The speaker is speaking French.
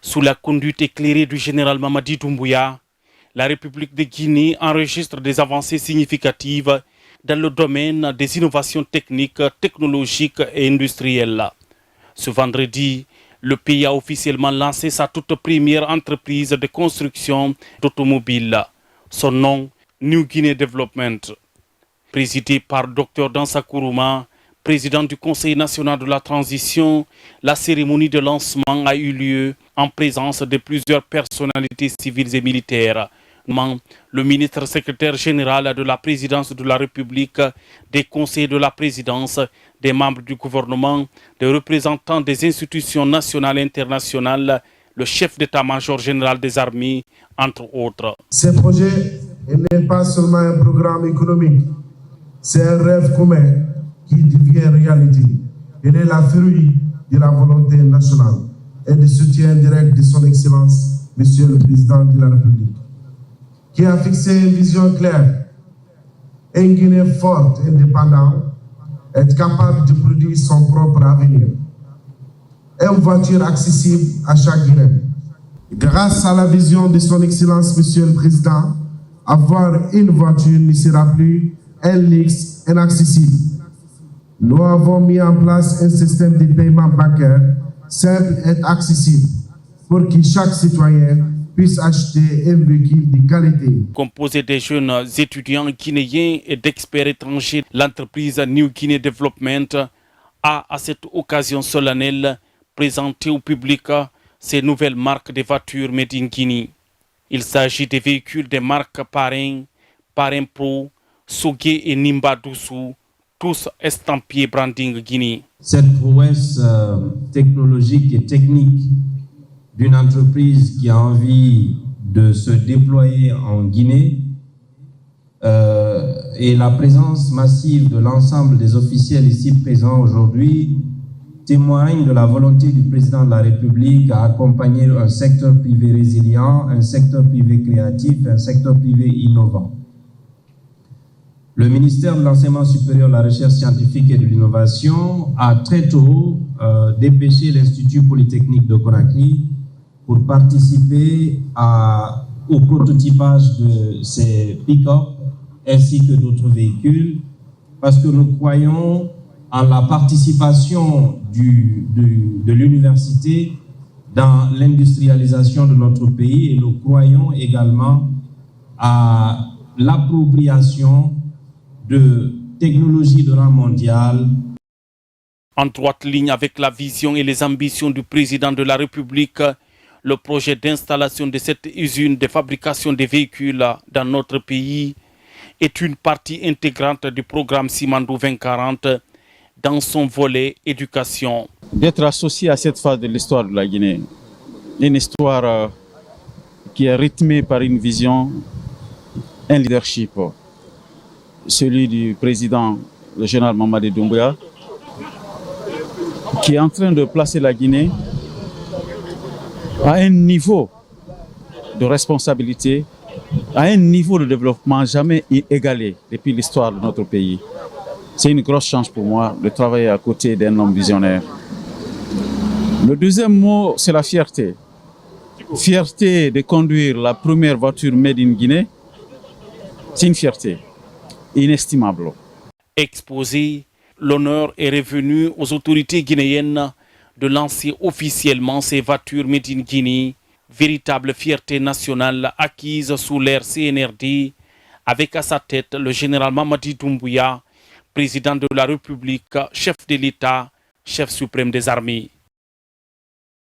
Sous la conduite éclairée du général Mamadi Doumbouya, la République de Guinée enregistre des avancées significatives dans le domaine des innovations techniques, technologiques et industrielles. Ce vendredi, le pays a officiellement lancé sa toute première entreprise de construction d'automobiles. Son nom, New Guinea Development. Présidé par Dr Dansa Kourouma, président du Conseil national de la transition, la cérémonie de lancement a eu lieu en présence de plusieurs personnalités civiles et militaires. Le ministre secrétaire général de la présidence de la République, des conseillers de la présidence, des membres du gouvernement, des représentants des institutions nationales et internationales, le chef d'état-major général des armées, entre autres. Ce projet n'est pas seulement un programme économique, c'est un rêve commun qui devient réalité. Il est la fruit de la volonté nationale et du soutien direct de son Excellence, Monsieur le Président de la République, qui a fixé une vision claire, une Guinée forte, indépendante, être capable de produire son propre avenir. Une voiture accessible à chaque Guinéen. Grâce à la vision de son Excellence, Monsieur le Président, avoir une voiture ne sera plus un luxe inaccessible. Nous avons mis en place un système de paiement bancaire simple et accessible pour que chaque citoyen puisse acheter un véhicule de qualité. Composé des jeunes étudiants guinéens et d'experts étrangers, l'entreprise New Guinea Development a, à cette occasion solennelle, présenté au public ces nouvelles marques de voitures made in Guinea. Il s'agit des véhicules des marques Parrain, Parrain Pro, Sogué et Nimba Doussou, tous estampillés branding Guinée. Cette prouesse technologique et technique d'une entreprise qui a envie de se déployer en Guinée et la présence massive de l'ensemble des officiels ici présents aujourd'hui témoigne de la volonté du président de la République à accompagner un secteur privé résilient, un secteur privé créatif, un secteur privé innovant. Le ministère de l'Enseignement supérieur, de la Recherche scientifique et de l'Innovation a très tôt dépêché l'Institut Polytechnique de Conakry pour participer au prototypage de ces pick-up ainsi que d'autres véhicules, parce que nous croyons en la participation de l'université dans l'industrialisation de notre pays et nous croyons également à l'appropriation de technologies de rang mondial. En droite ligne avec la vision et les ambitions du président de la République, le projet d'installation de cette usine de fabrication de véhicules dans notre pays est une partie intégrante du programme Simandou 2040 dans son volet éducation. D'être associé à cette phase de l'histoire de la Guinée, une histoire qui est rythmée par une vision, un leadership, celui du président, le général Mamadi Doumbouya, qui est en train de placer la Guinée à un niveau de responsabilité, à un niveau de développement jamais égalé depuis l'histoire de notre pays. C'est une grosse chance pour moi de travailler à côté d'un homme visionnaire. Le deuxième mot, c'est la fierté. Fierté de conduire la première voiture made in Guinée, c'est une fierté inestimable. Exposé, l'honneur est revenu aux autorités guinéennes de lancer officiellement ces voitures made in Guinée, véritable fierté nationale acquise sous l'ère CNRD, avec à sa tête le général Mamadi Doumbouya, président de la République, chef de l'État, chef suprême des armées.